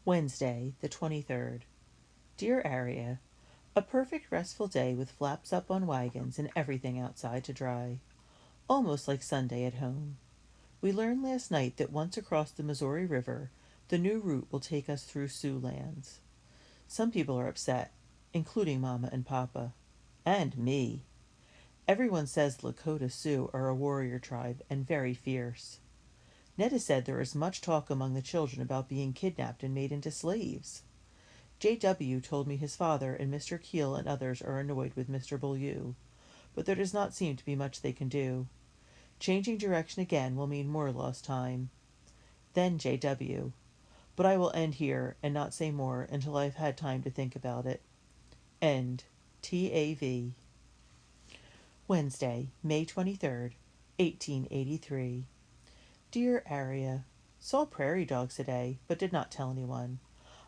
Wednesday, the 23rd. Dear Aria, a perfect restful day with flaps up on wagons and everything outside to dry. Almost like Sunday at home. We learned last night that once across the Missouri River, the new route will take us through Sioux lands. Some people are upset, including Mama and Papa. And me. Everyone says the Lakota Sioux are a warrior tribe and very fierce. Netta said there is much talk among the children about being kidnapped and made into slaves. J.W. told me his father and Mr. Keel and others are annoyed with Mr. Beaulieu, but there does not seem to be much they can do. Changing direction again will mean more lost time. Then J.W. But I will end here and not say more until I have had time to think about it. End. T.A.V. Wednesday, May 23rd, 1883. Dear Aria, saw prairie dogs today, but did not tell anyone.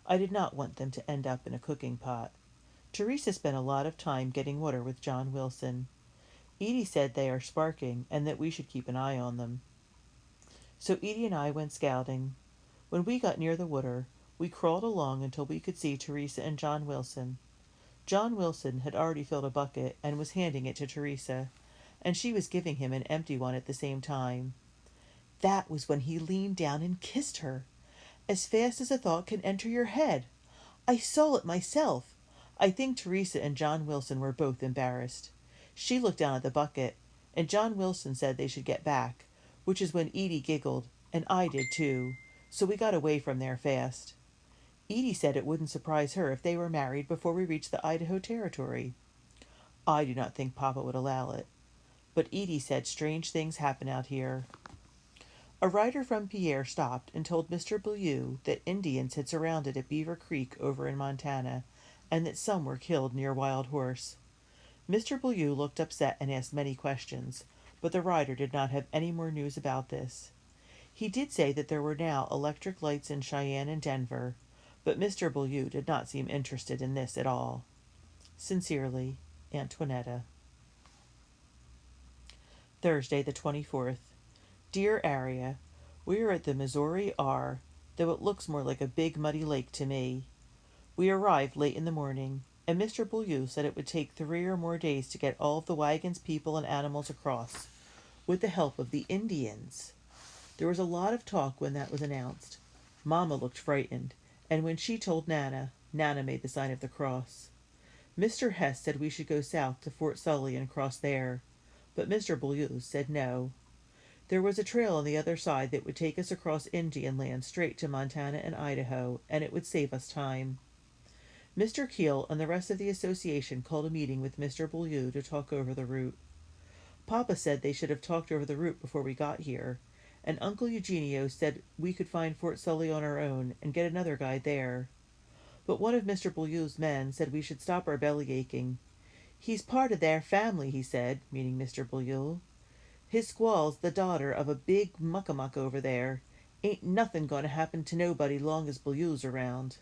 I did not want them to end up in a cooking pot. Teresa spent a lot of time getting water with John Wilson. Edie said they are sparking and that we should keep an eye on them. So Edie and I went scouting. When we got near the water, we crawled along until we could see Teresa and John Wilson. John Wilson had already filled a bucket and was handing it to Teresa, and she was giving him an empty one at the same time. That was when he leaned down and kissed her, as fast as a thought can enter your head. I saw it myself. I think Teresa and John Wilson were both embarrassed. She looked down at the bucket, and John Wilson said they should get back, which is when Edie giggled, and I did too, so we got away from there fast. Edie said it wouldn't surprise her if they were married before we reached the Idaho Territory. I do not think Papa would allow it, but Edie said strange things happen out here. A rider from Pierre stopped and told Mr. Beaulieu that Indians had surrounded a Beaver Creek over in Montana, and that some were killed near Wild Horse. Mr. Beaulieu looked upset and asked many questions, but the rider did not have any more news about this. He did say that there were now electric lights in Cheyenne and Denver, but Mr. Beaulieu did not seem interested in this at all. Sincerely, Antoinetta. Thursday, the 24th. Dear Aria, we are at the Missouri R, though it looks more like a big muddy lake to me. We arrived late in the morning, and Mr. Beaulieu said it would take 3 or more days to get all of the wagons, people, and animals across, with the help of the Indians. There was a lot of talk when that was announced. Mamma looked frightened, and when she told Nana, Nana made the sign of the cross. Mr. Hess said we should go south to Fort Sully and cross there, but Mr. Beaulieu said no. There was a trail on the other side that would take us across Indian land straight to Montana and Idaho, and it would save us time. Mr. Keel and the rest of the association called a meeting with Mr. Beaulieu to talk over the route. Papa said they should have talked over the route before we got here, and Uncle Eugenio said we could find Fort Sully on our own and get another guide there. But one of Mr. Beaulieu's men said we should stop our belly aching. He's part of their family, he said, meaning Mr. Beaulieu. His squaw's the daughter of a big muckamuck over there. Ain't nothing going to happen to nobody long as Beaulieu's around.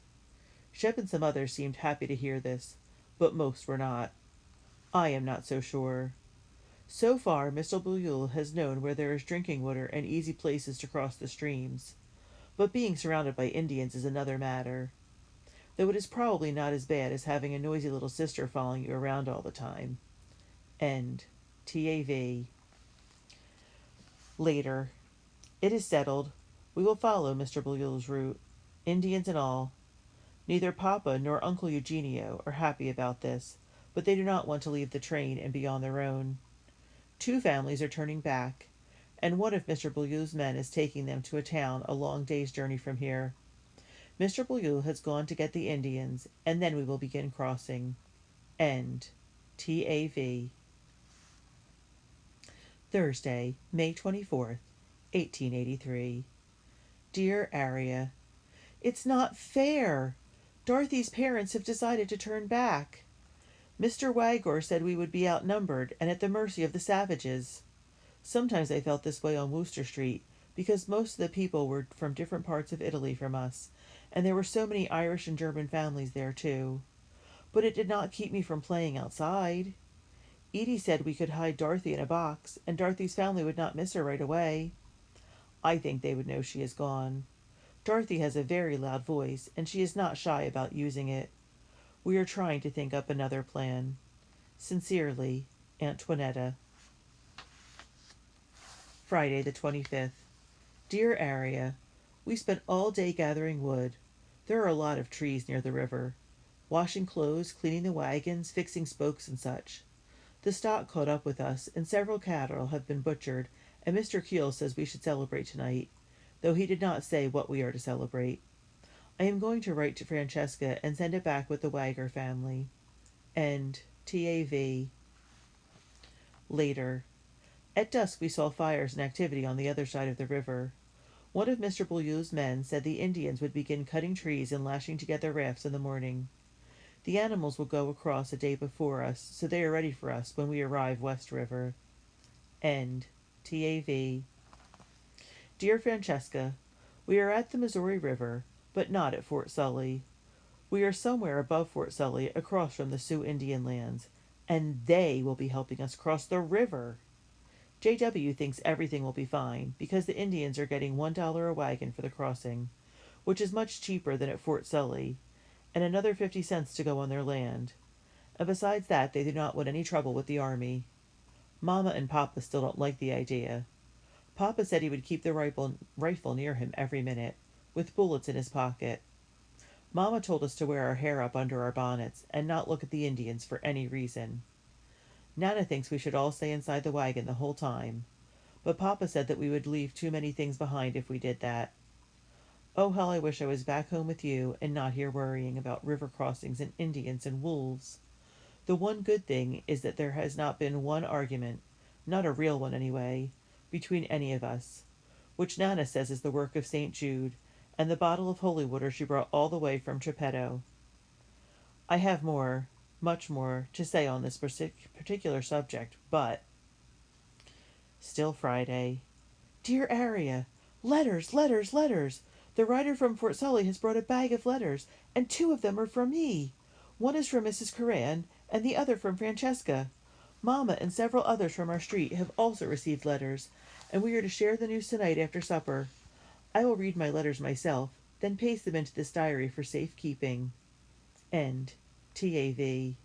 Shep and some others seemed happy to hear this, but most were not. I am not so sure. So far, Mr. Beaulieu has known where there is drinking water and easy places to cross the streams. But being surrounded by Indians is another matter, though it is probably not as bad as having a noisy little sister following you around all the time. End. T.A.V. Later. It is settled. We will follow Mr. Beaulieu's route, Indians and all. Neither Papa nor Uncle Eugenio are happy about this, but they do not want to leave the train and be on their own. 2 families are turning back, and one of Mr. Beaulieu's men is taking them to a town a long day's journey from here. Mr. Beaulieu has gone to get the Indians, and then we will begin crossing. End. T.A.V. Thursday, May 24th, 1883. Dear Aria, it's not fair. Dorothy's parents have decided to turn back. Mr. Wagor said we would be outnumbered and at the mercy of the savages. Sometimes I felt this way on Wooster Street, because most of the people were from different parts of Italy from us, and there were so many Irish and German families there too. But it did not keep me from playing outside. Edie said we could hide Dorothy in a box, and Dorothy's family would not miss her right away. I think they would know she is gone. Dorothy has a very loud voice, and she is not shy about using it. We are trying to think up another plan. Sincerely, Antoinetta. Friday the 25th. Dear Aria, we spent all day gathering wood. There are a lot of trees near the river. Washing clothes, cleaning the wagons, fixing spokes and such. The stock caught up with us, and several cattle have been butchered, and Mr. Keel says we should celebrate tonight, though he did not say what we are to celebrate. I am going to write to Francesca and send it back with the Wagger family. End. TAV. Later. At dusk we saw fires and activity on the other side of the river. One of Mr. Beaulieu's men said the Indians would begin cutting trees and lashing together rafts in the morning. The animals will go across a day before us, so they are ready for us when we arrive West River. End. TAV. Dear Francesca, we are at the Missouri River, but not at Fort Sully. We are somewhere above Fort Sully, across from the Sioux Indian lands, and they will be helping us cross the river. JW thinks everything will be fine, because the Indians are getting $1 a wagon for the crossing, which is much cheaper than at Fort Sully, and another 50 cents to go on their land. And besides that, they do not want any trouble with the army. Mama and Papa still don't like the idea. Papa said he would keep the rifle near him every minute, with bullets in his pocket. Mama told us to wear our hair up under our bonnets, and not look at the Indians for any reason. Nana thinks we should all stay inside the wagon the whole time, but Papa said that we would leave too many things behind if we did that. Oh, how I wish I was back home with you, and not here worrying about river crossings and Indians and wolves. The one good thing is that there has not been one argument, not a real one anyway, between any of us, which Nana says is the work of St. Jude, and the bottle of holy water she brought all the way from Geppetto. I have more, much more, to say on this particular subject, but... Still Friday. Dear Aria, letters, letters, letters! The writer from Fort Sully has brought a bag of letters, and 2 of them are from me. One is from Mrs. Curran, and the other from Francesca. Mamma and several others from our street have also received letters, and we are to share the news tonight after supper. I will read my letters myself, then paste them into this diary for safe keeping. End. TAV.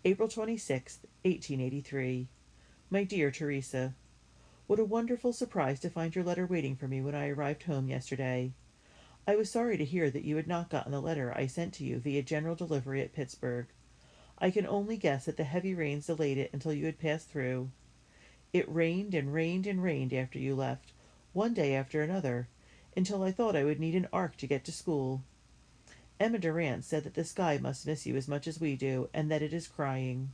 April 26th, 1883. My dear Teresa, what a wonderful surprise to find your letter waiting for me when I arrived home yesterday. I was sorry to hear that you had not gotten the letter I sent to you via general delivery at Pittsburgh. I can only guess that the heavy rains delayed it until you had passed through. It rained and rained and rained after you left, one day after another, until I thought I would need an ark to get to school. Emma Durant said that the sky must miss you as much as we do, and that it is crying.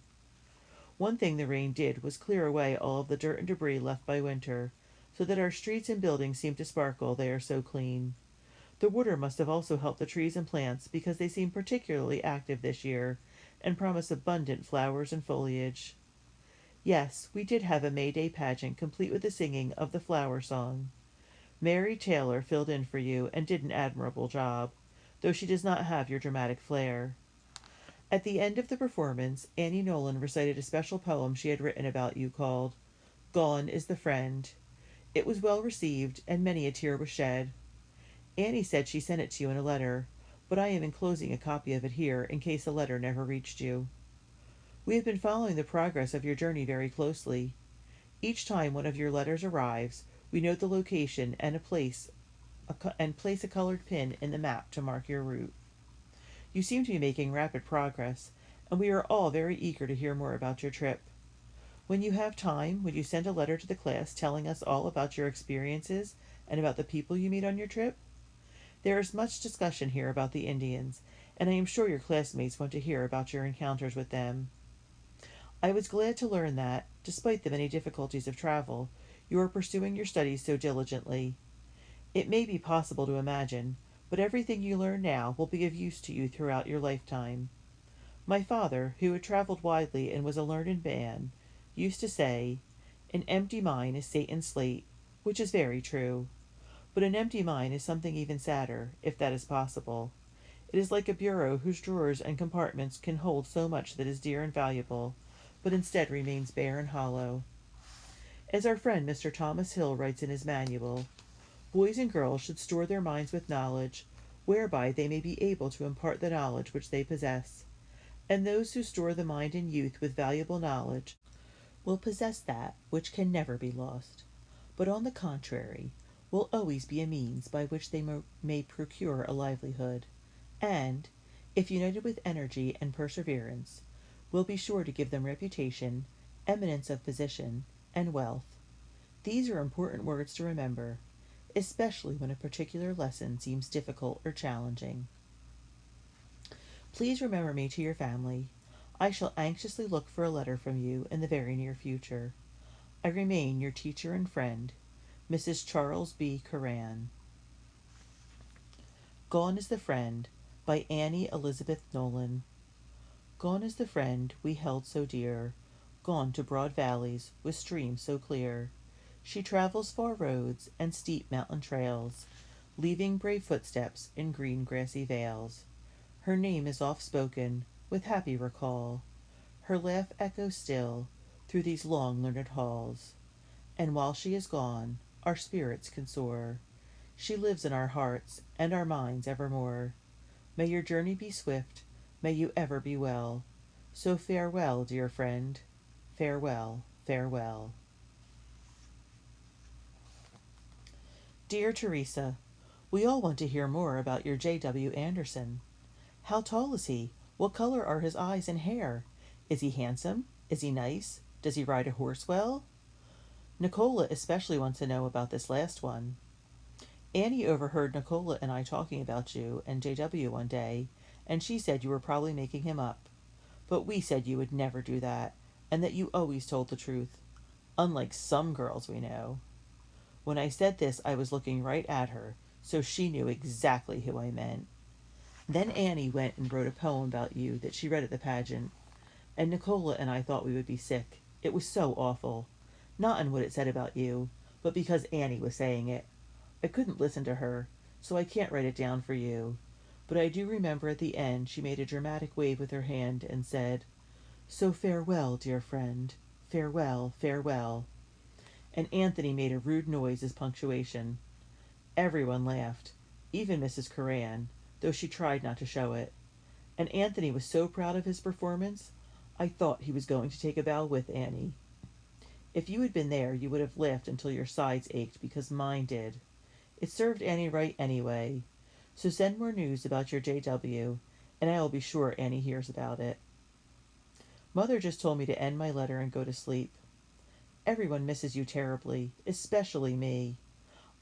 One thing the rain did was clear away all of the dirt and debris left by winter, so that our streets and buildings seem to sparkle, they are so clean. The water must have also helped the trees and plants, because they seem particularly active this year, and promise abundant flowers and foliage. Yes, we did have a May Day pageant, complete with the singing of the flower song. Mary Taylor filled in for you, and did an admirable job, though she does not have your dramatic flair. At the end of the performance, Annie Nolan recited a special poem she had written about you called "Gone is the Friend." It was well received, and many a tear was shed. Annie said she sent it to you in a letter, but I am enclosing a copy of it here in case the letter never reached you. We have been following the progress of your journey very closely. Each time one of your letters arrives, we note the location and place a colored pin in the map to mark your route. You seem to be making rapid progress, and we are all very eager to hear more about your trip. When you have time, would you send a letter to the class telling us all about your experiences and about the people you meet on your trip? There is much discussion here about the Indians, and I am sure your classmates want to hear about your encounters with them. I was glad to learn that, despite the many difficulties of travel, you are pursuing your studies so diligently. It may be possible to imagine, but everything you learn now will be of use to you throughout your lifetime. My father, who had traveled widely and was a learned man, used to say, "An empty mind is Satan's slate," which is very true. But an empty mind is something even sadder, if that is possible. It is like a bureau whose drawers and compartments can hold so much that is dear and valuable, but instead remains bare and hollow. As our friend Mr. Thomas Hill writes in his manual, Boys and girls should store their minds with knowledge, whereby they may be able to impart the knowledge which they possess. And those who store the mind in youth with valuable knowledge will possess that which can never be lost, but on the contrary, will always be a means by which they may procure a livelihood, and, if united with energy and perseverance, will be sure to give them reputation, eminence of position, and wealth. These are important words to remember, especially when a particular lesson seems difficult or challenging. Please remember me to your family. I shall anxiously look for a letter from you in the very near future. I remain your teacher and friend, Mrs. Charles B. Curran. Gone is the Friend by Annie Elizabeth Nolan. Gone is the friend we held so dear, gone to broad valleys with streams so clear. She travels far roads and steep mountain trails, leaving brave footsteps in green grassy vales. Her name is oft spoken with happy recall. Her laugh echoes still through these long learned halls. And while she is gone, our spirits can soar. She lives in our hearts and our minds evermore. May your journey be swift, may you ever be well. So farewell, dear friend. Farewell, farewell. Dear Teresa, we all want to hear more about your J.W. Anderson. How tall is he? What color are his eyes and hair? Is he handsome? Is he nice? Does he ride a horse well? Nicola especially wants to know about this last one. Annie overheard Nicola and I talking about you and J.W. one day, and she said you were probably making him up. But we said you would never do that, and that you always told the truth, unlike some girls we know. When I said this, I was looking right at her, so she knew exactly who I meant. Then Annie went and wrote a poem about you that she read at the pageant, and Nicola and I thought we would be sick. It was so awful. Not in what it said about you, but because Annie was saying it. I couldn't listen to her, so I can't write it down for you. But I do remember at the end she made a dramatic wave with her hand and said, "So farewell, dear friend. Farewell, farewell." And Anthony made a rude noise as punctuation. Everyone laughed, even Mrs. Curran, though she tried not to show it. And Anthony was so proud of his performance, I thought he was going to take a bow with Annie. If you had been there, you would have laughed until your sides ached because mine did. It served Annie right anyway. So send more news about your J.W., and I will be sure Annie hears about it. Mother just told me to end my letter and go to sleep. Everyone misses you terribly, especially me.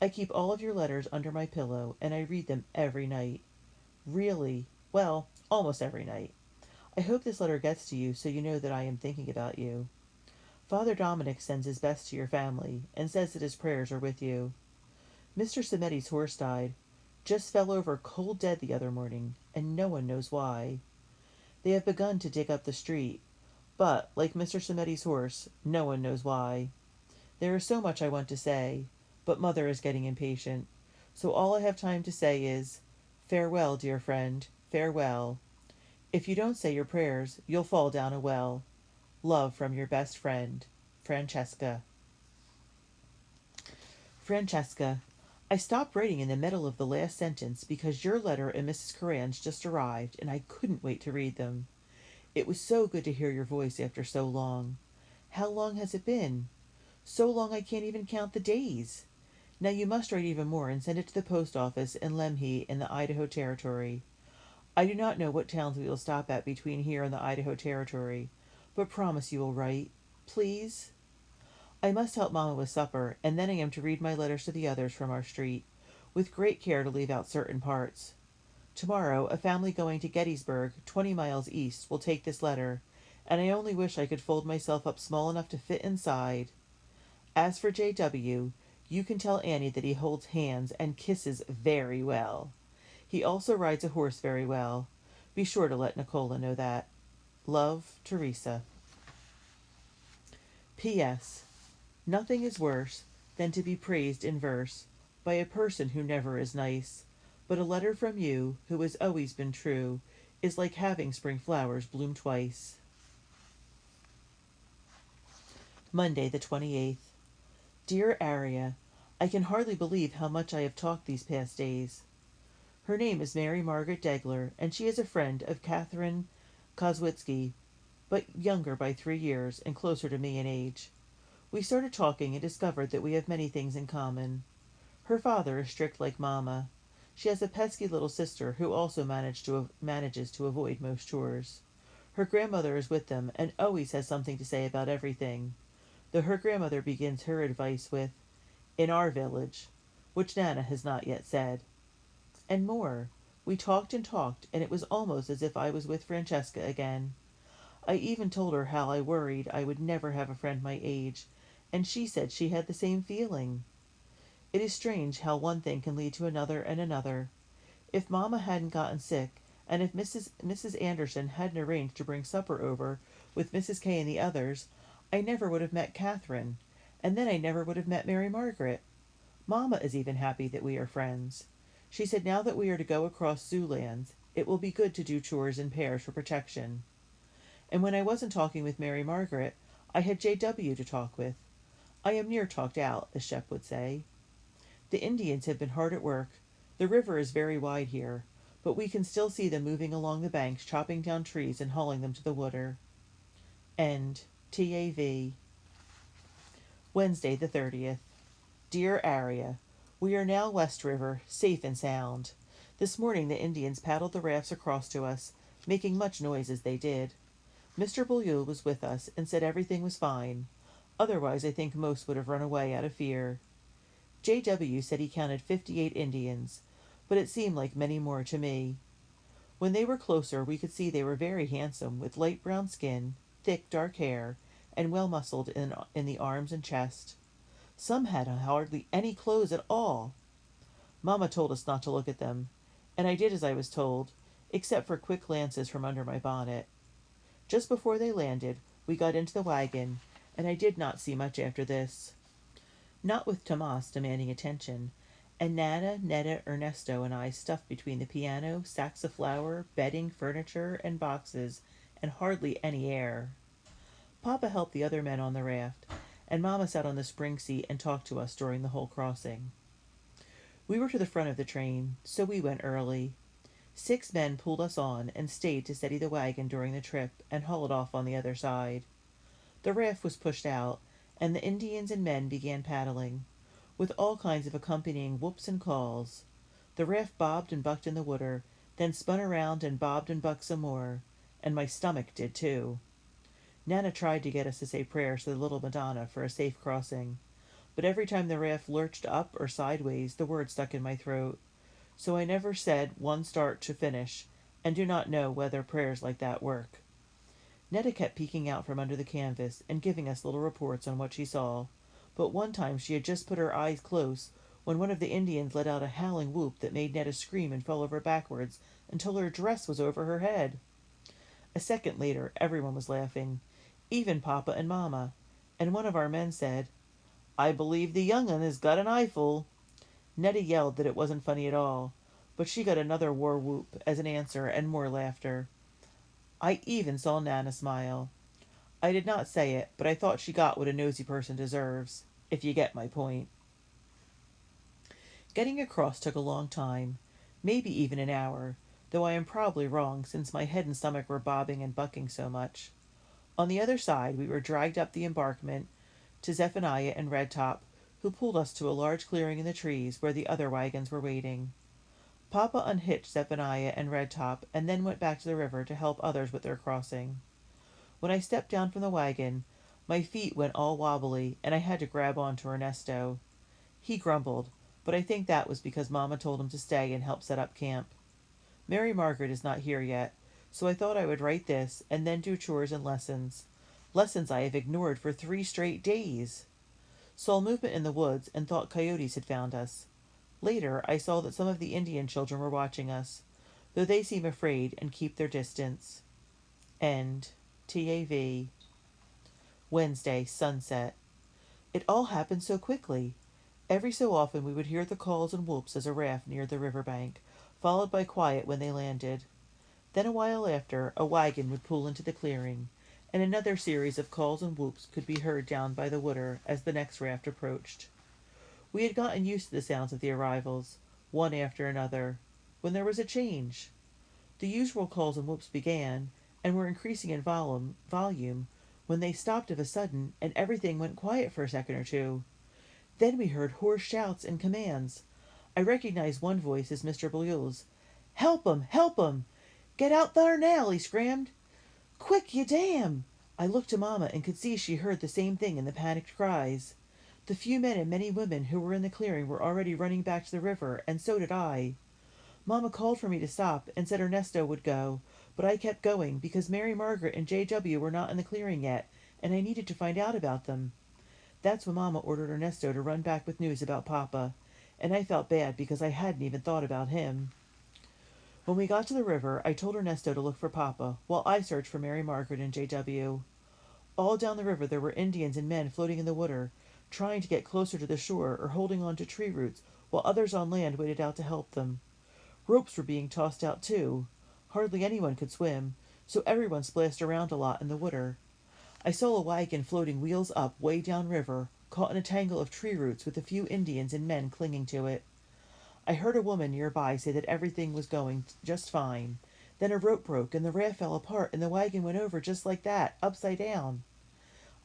I keep all of your letters under my pillow, and I read them every night. Really, well, almost every night. I hope this letter gets to you so you know that I am thinking about you. Father Dominic sends his best to your family, and says that his prayers are with you. Mr. Sammetti's horse died. Just fell over cold dead the other morning, and no one knows why. They have begun to dig up the street, but, like Mr. Sammetti's horse, no one knows why. There is so much I want to say, but Mother is getting impatient, so all I have time to say is, farewell, dear friend, farewell. If you don't say your prayers, you'll fall down a well. Love from your best friend, Francesca. Francesca, I stopped writing in the middle of the last sentence because your letter and Mrs. Curran's just arrived, and I couldn't wait to read them. It was so good to hear your voice after so long. How long has it been? So long I can't even count the days. Now you must write even more and send it to the post office in Lemhi in the Idaho Territory. I do not know what towns we will stop at between here and the Idaho Territory, but promise you will write. Please? I must help Mamma with supper, and then I am to read my letters to the others from our street, with great care to leave out certain parts. Tomorrow, a family going to Gettysburg, 20 miles east, will take this letter, and I only wish I could fold myself up small enough to fit inside. As for J.W., you can tell Annie that he holds hands and kisses very well. He also rides a horse very well. Be sure to let Nicola know that. Love, Teresa. P.S. Nothing is worse than to be praised in verse by a person who never is nice, but a letter from you, who has always been true, is like having spring flowers bloom twice. Monday the 28th. Dear Aria, I can hardly believe how much I have talked these past days. Her name is Mary Margaret Degler, and she is a friend of Catherine Koswitzki, but younger by 3 years and closer to me in age. We started talking and discovered that we have many things in common. Her father is strict like Mamma. She has a pesky little sister who also manages to avoid most chores. Her grandmother is with them and always has something to say about everything, though her grandmother begins her advice with, "In our village," which Nana has not yet said. And more. We talked and talked, and it was almost as if I was with Francesca again. I even told her how I worried I would never have a friend my age, and she said she had the same feeling. It is strange how one thing can lead to another and another. If Mamma hadn't gotten sick, and if Mrs. Anderson hadn't arranged to bring supper over with Mrs. K and the others, I never would have met Catherine, and then I never would have met Mary Margaret. Mamma is even happy that we are friends. She said now that we are to go across Zoolands, it will be good to do chores in pairs for protection. And when I wasn't talking with Mary Margaret, I had J.W. to talk with. I am near talked out, as Shep would say. The Indians have been hard at work. The river is very wide here, but we can still see them moving along the banks, chopping down trees and hauling them to the water. End. TAV. Wednesday the 30th. Dear Aria, we are now West River, safe and sound. This morning the Indians paddled the rafts across to us, making much noise as they did. Mr. Beaulieu was with us and said everything was fine. Otherwise I think most would have run away out of fear. J.W. said he counted 58 Indians, but it seemed like many more to me. When they were closer, we could see they were very handsome, with light brown skin, thick dark hair, and well muscled in the arms and chest. Some had hardly any clothes at all. Mamma told us not to look at them, and I did as I was told, except for quick glances from under my bonnet. Just before they landed, we got into the wagon, and I did not see much after this. Not with Tomas demanding attention, and Nana, Netta, Ernesto, and I stuffed between the piano, sacks of flour, bedding, furniture, and boxes, and hardly any air. Papa helped the other men on the raft, and Mamma sat on the spring seat and talked to us during the whole crossing. We were to the front of the train, so we went early. 6 men pulled us on and stayed to steady the wagon during the trip and haul it off on the other side. The raft was pushed out, and the Indians and men began paddling, with all kinds of accompanying whoops and calls. The raft bobbed and bucked in the water, then spun around and bobbed and bucked some more, and my stomach did too. Nana tried to get us to say prayers to the little Madonna for a safe crossing, but every time the raft lurched up or sideways, the word stuck in my throat, so I never said one start to finish, and do not know whether prayers like that work. Netta kept peeking out from under the canvas and giving us little reports on what she saw, but one time she had just put her eyes close when one of the Indians let out a howling whoop that made Netta scream and fall over backwards until her dress was over her head. A second later, everyone was laughing, even Papa and Mamma, and one of our men said, "I believe the young un has got an eyeful." Netta yelled that it wasn't funny at all, but she got another war whoop as an answer and more laughter. I even saw Nana smile. I did not say it, but I thought she got what a nosy person deserves, if you get my point. Getting across took a long time, maybe even an hour, though I am probably wrong since my head and stomach were bobbing and bucking so much. On the other side, we were dragged up the embankment to Zephaniah and Redtop, who pulled us to a large clearing in the trees where the other wagons were waiting. Papa unhitched Zephaniah and Redtop and then went back to the river to help others with their crossing. When I stepped down from the wagon, my feet went all wobbly, and I had to grab on to Ernesto. He grumbled, but I think that was because Mamma told him to stay and help set up camp. Mary Margaret is not here yet, so I thought I would write this and then do chores and lessons. Lessons I have ignored for 3 straight days. Saw movement in the woods and thought coyotes had found us. Later, I saw that some of the Indian children were watching us, though they seem afraid and keep their distance. End. TAV. Wednesday, sunset. It all happened so quickly. Every so often we would hear the calls and whoops as a raft neared the river bank, followed by quiet when they landed. Then a while after, a wagon would pull into the clearing, and another series of calls and whoops could be heard down by the water as the next raft approached. We had gotten used to the sounds of the arrivals, one after another, when there was a change. The usual calls and whoops began, and were increasing in volume, when they stopped of a sudden, and everything went quiet for a second or two. Then we heard hoarse shouts and commands. I recognized one voice as Mr. Blue's. "Help 'em! Help 'em! Get out thar now!" he screamed. "Quick, you damn!" I looked to Mamma and could see she heard the same thing in the panicked cries. The few men and many women who were in the clearing were already running back to the river, and so did I. Mamma called for me to stop and said Ernesto would go, but I kept going because Mary Margaret and J.W. were not in the clearing yet, and I needed to find out about them. That's when Mamma ordered Ernesto to run back with news about Papa, and I felt bad because I hadn't even thought about him. When we got to the river, I told Ernesto to look for Papa, while I searched for Mary Margaret and J.W. All down the river there were Indians and men floating in the water, trying to get closer to the shore or holding on to tree roots, while others on land waited out to help them. Ropes were being tossed out too. Hardly anyone could swim, so everyone splashed around a lot in the water. I saw a wagon floating wheels up way down river, caught in a tangle of tree roots with a few Indians and men clinging to it. I heard a woman nearby say that everything was going just fine. Then a rope broke and the raft fell apart and the wagon went over just like that, upside down.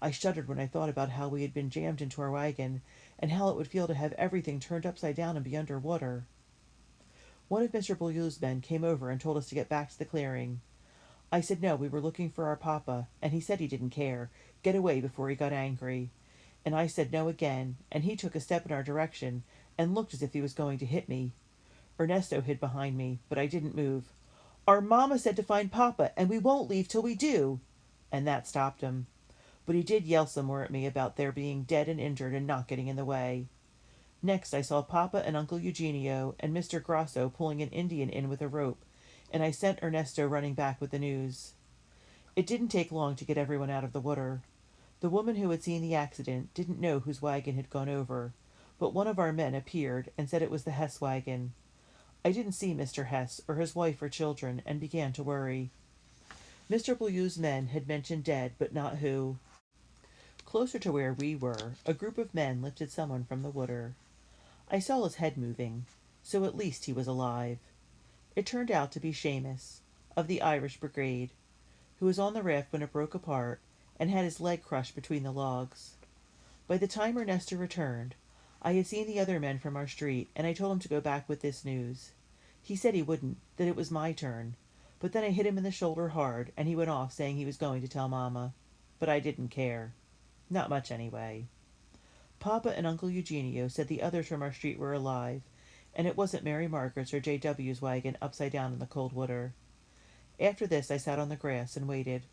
I shuddered when I thought about how we had been jammed into our wagon and how it would feel to have everything turned upside down and be under water. One of Mr. Blue's men came over and told us to get back to the clearing. I said no, we were looking for our Papa, and he said he didn't care. Get away before he got angry. And I said no again, and he took a step in our direction and looked as if he was going to hit me. Ernesto hid behind me, but I didn't move. "Our Mama said to find Papa, and we won't leave till we do." And that stopped him. But he did yell some more at me about their being dead and injured and not getting in the way. Next I saw Papa and Uncle Eugenio and Mr. Grasso pulling an Indian in with a rope, and I sent Ernesto running back with the news. It didn't take long to get everyone out of the water. The woman who had seen the accident didn't know whose wagon had gone over, but one of our men appeared and said it was the Hess wagon. I didn't see Mr. Hess or his wife or children and began to worry. Mr. Blue's men had mentioned dead, but not who. Closer to where we were, a group of men lifted someone from the water. I saw his head moving, so at least he was alive. It turned out to be Seamus, of the Irish Brigade, who was on the raft when it broke apart and had his leg crushed between the logs. By the time Ernesto returned, I had seen the other men from our street, and I told him to go back with this news. He said he wouldn't, that it was my turn, but then I hit him in the shoulder hard, and he went off saying he was going to tell Mama. But I didn't care. Not much, anyway. Papa and Uncle Eugenio said the others from our street were alive, and it wasn't Mary Margaret's or J.W.'s wagon upside down in the cold water. After this I sat on the grass and waited.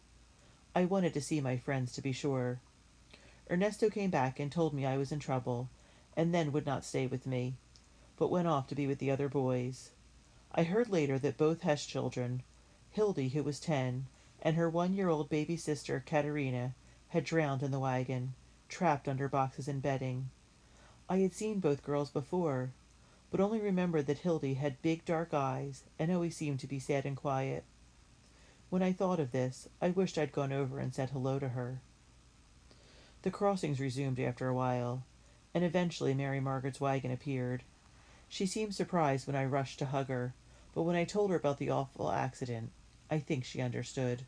I wanted to see my friends, to be sure. Ernesto came back and told me I was in trouble, and then would not stay with me, but went off to be with the other boys. I heard later that both Hess children, Hildy, who was 10, and her 1-year-old baby sister, Katerina, had drowned in the wagon, trapped under boxes and bedding. I had seen both girls before, but only remembered that Hildy had big dark eyes and always seemed to be sad and quiet. When I thought of this, I wished I'd gone over and said hello to her. The crossings resumed after a while, and eventually Mary Margaret's wagon appeared. She seemed surprised when I rushed to hug her, but when I told her about the awful accident, I think she understood.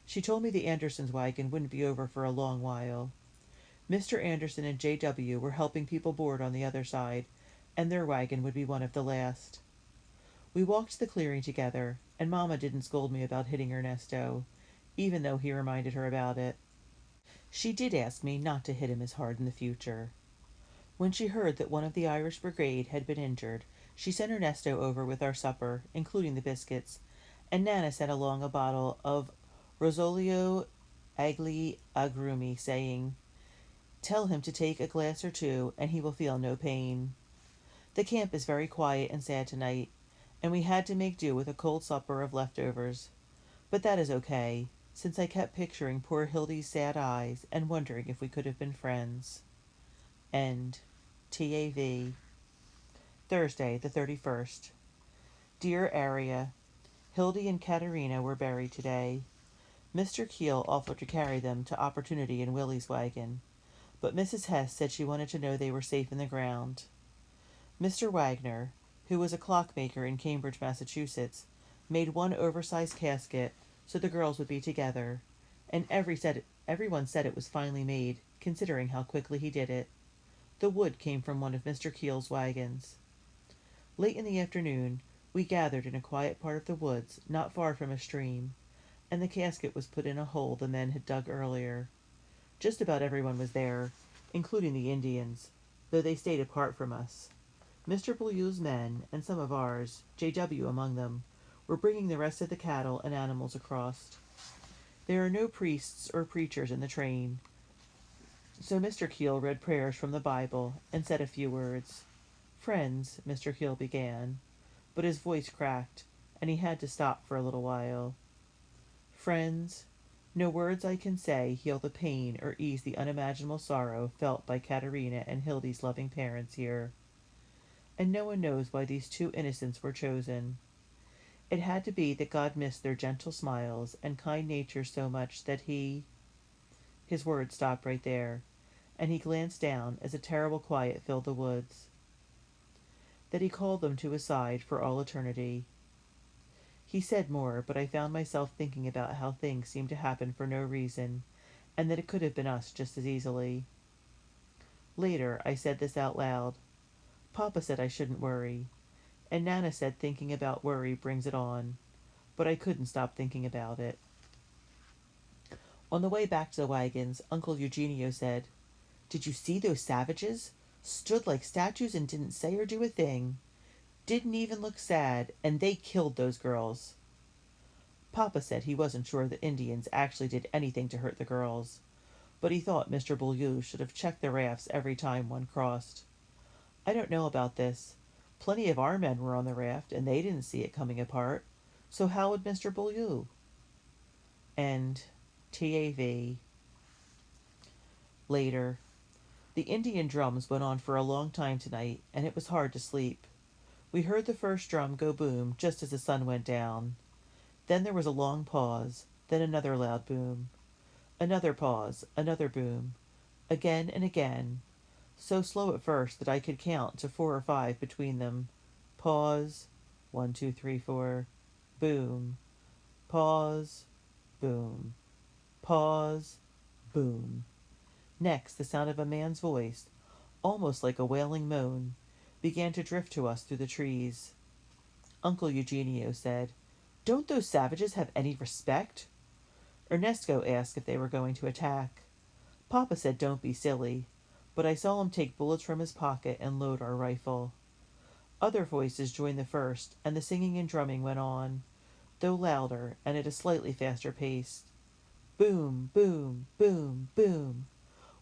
She told me the Andersons' wagon wouldn't be over for a long while. Mr. Anderson and J.W. were helping people board on the other side, and their wagon would be one of the last. We walked to the clearing together, and Mama didn't scold me about hitting Ernesto, even though he reminded her about it. She did ask me not to hit him as hard in the future. When she heard that one of the Irish Brigade had been injured, she sent Ernesto over with our supper, including the biscuits, and Nana sent along a bottle of Rosolio Agli Agrumi, saying, "Tell him to take a glass or two, and he will feel no pain." The camp is very quiet and sad tonight, and we had to make do with a cold supper of leftovers. But that is okay, since I kept picturing poor Hildy's sad eyes and wondering if we could have been friends. End. TAV. Thursday, the 31st. Dear Aria, Hildy and Katerina were buried today. Mr. Keel offered to carry them to Opportunity in Willie's wagon, but Mrs. Hess said she wanted to know they were safe in the ground. Mr. Wagner, who was a clockmaker in Cambridge, Massachusetts, made one oversized casket so the girls would be together, and everyone said it was finely made, considering how quickly he did it. The wood came from one of Mr. Keel's wagons. Late in the afternoon, we gathered in a quiet part of the woods, not far from a stream, and the casket was put in a hole the men had dug earlier. Just about everyone was there, including the Indians, though they stayed apart from us. Mr. Beaulieu's men, and some of ours, J.W. among them, were bringing the rest of the cattle and animals across. There are no priests or preachers in the train, so Mr. Keel read prayers from the Bible and said a few words. "Friends," Mr. Keel began, but his voice cracked, and he had to stop for a little while. "Friends, no words I can say heal the pain or ease the unimaginable sorrow felt by Katerina and Hildy's loving parents here. And no one knows why these two innocents were chosen. It had to be that God missed their gentle smiles and kind nature so much that His words stopped right there, and he glanced down as a terrible quiet filled the woods. That he called them to his side for all eternity. He said more, but I found myself thinking about how things seemed to happen for no reason, and that it could have been us just as easily. Later, I said this out loud. Papa said I shouldn't worry, and Nana said thinking about worry brings it on, but I couldn't stop thinking about it. On the way back to the wagons, Uncle Eugenio said, "Did you see those savages? Stood like statues and didn't say or do a thing. Didn't even look sad, and they killed those girls." Papa said he wasn't sure the Indians actually did anything to hurt the girls, but he thought Mr. Beaulieu should have checked the rafts every time one crossed. I don't know about this. Plenty of our men were on the raft, and they didn't see it coming apart, so how would Mr. Beaulieu? And TAV. Later. The Indian drums went on for a long time tonight, and it was hard to sleep. We heard the first drum go boom just as the sun went down. Then there was a long pause, then another loud boom. Another pause, another boom. Again and again. So slow at first that I could count to 4 or 5 between them. Pause. 1, 2, 3, 4. Boom. Pause. Boom. Pause. Boom. Next, the sound of a man's voice, almost like a wailing moan, began to drift to us through the trees. Uncle Eugenio said, "Don't those savages have any respect?" Ernesto asked if they were going to attack. Papa said don't be silly, but I saw him take bullets from his pocket and load our rifle. Other voices joined the first, and the singing and drumming went on, though louder and at a slightly faster pace. Boom, boom, boom, boom.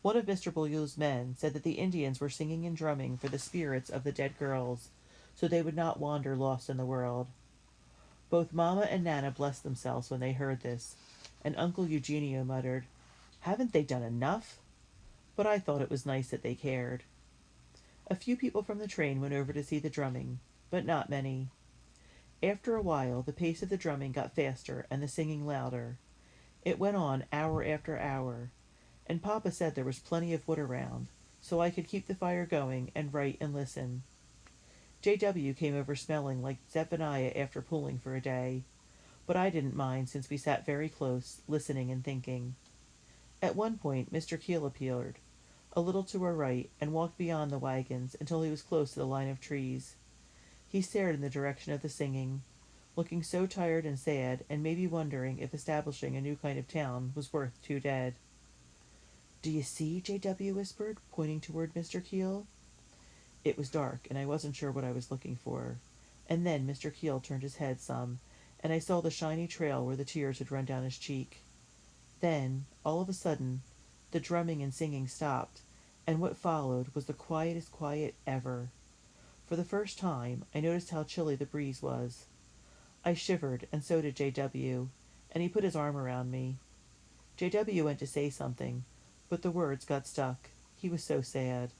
One of Mr. Beaulieu's men said that the Indians were singing and drumming for the spirits of the dead girls, so they would not wander lost in the world. Both Mamma and Nana blessed themselves when they heard this, and Uncle Eugenio muttered, "Haven't they done enough?" But I thought it was nice that they cared. A few people from the train went over to see the drumming, but not many. After a while, the pace of the drumming got faster and the singing louder. It went on hour after hour, and Papa said there was plenty of wood around, so I could keep the fire going and write and listen. J.W. came over smelling like Zephaniah after pulling for a day, but I didn't mind since we sat very close, listening and thinking. At one point, Mr. Keel appeared, a little to our right, and walked beyond the wagons until he was close to the line of trees. He stared in the direction of the singing, looking so tired and sad, and maybe wondering if establishing a new kind of town was worth 2 dead. "Do you see?" J.W. whispered, pointing toward Mr. Keel. It was dark, and I wasn't sure what I was looking for. And then Mr. Keel turned his head some, and I saw the shiny trail where the tears had run down his cheek. Then, all of a sudden, the drumming and singing stopped, and what followed was the quietest quiet ever. For the first time, I noticed how chilly the breeze was. I shivered, and so did J.W., and he put his arm around me. J.W. went to say something, but the words got stuck. He was so sad.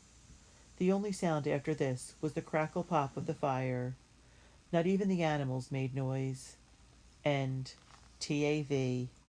The only sound after this was the crackle pop of the fire. Not even the animals made noise. End. TAV.